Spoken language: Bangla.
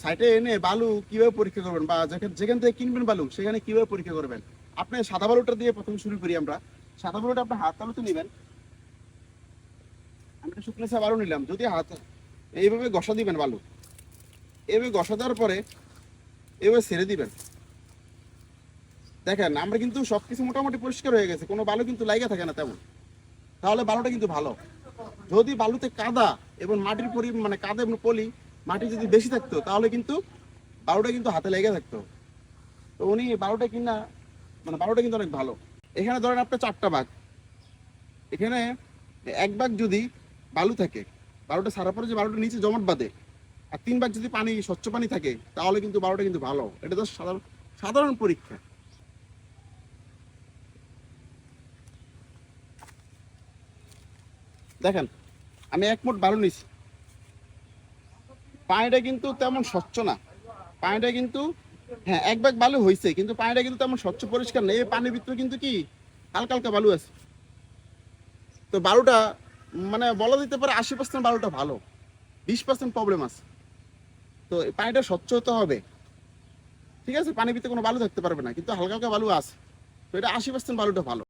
সাইটে এনে বালু কিভাবে পরীক্ষা করবেন বা যেখান যেখান থেকে কিনবেন বালু সেখানে কিভাবে পরীক্ষা করবেন। আপনি সাদা বালুটা দিয়ে প্রথমে শুরু করি আমরা। সাদা বালুটা আপনার হাত তালুতে নেবেন। আমি একটা শুকনো বালু নিলাম, যদি হাত এইভাবে ঘষা দিবেন বালু, এইভাবে ঘষা দেওয়ার পরে এইভাবে ছেড়ে দিবেন। দেখেন আমরা কিন্তু সবকিছু মোটামুটি পরিষ্কার হয়ে গেছে, কোনো বালু কিন্তু লাইগা থাকে না তেমন। তাহলে বালুটা কিন্তু ভালো। যদি বালুতে কাদা এবং মাটির মানে কাদা এবং পলি মাটি যদি বেশি থাকতো তাহলে কিন্তু বালুটা কিন্তু হাতে লেগে থাকতো। তো উনি বালুটা কিনা মানে বালুটা কিন্তু অনেক ভালো। এখানে ধরেন আপনার 4টা ভাগ, এখানে এক ভাগ যদি বালু থাকে, বালুটা সারার পরে যে বালুটা নিচে জমাট বাঁধে, আর 3 ভাগ যদি পানি স্বচ্ছ পানি থাকে তাহলে কিন্তু বালুটা কিন্তু ভালো। এটা তো সাধারণ সাধারণ পরীক্ষা। দেখেন আমি 1 মুঠ বালু নিছি, পানিটা কিন্তু তেমন স্বচ্ছ না। পানিটা কিন্তু হ্যাঁ 1 ভাগ বালু হয়েছে, কিন্তু পানিটা কিন্তু তেমন স্বচ্ছ পরিষ্কার নেই। এই পানির ভিতরে কিন্তু কি হালকা হালকা বালু আছে। তো বালুটা মানে বলা যেতে পারে 80% বালুটা ভালো, 20% প্রবলেম আছে। তো এই পানিটা স্বচ্ছ হতে হবে, ঠিক আছে? পানির ভিতরে কোনো বালু থাকতে পারবে না, কিন্তু হালকা হালকা বালু আছে। তো এটা 80% বালুটা ভালো।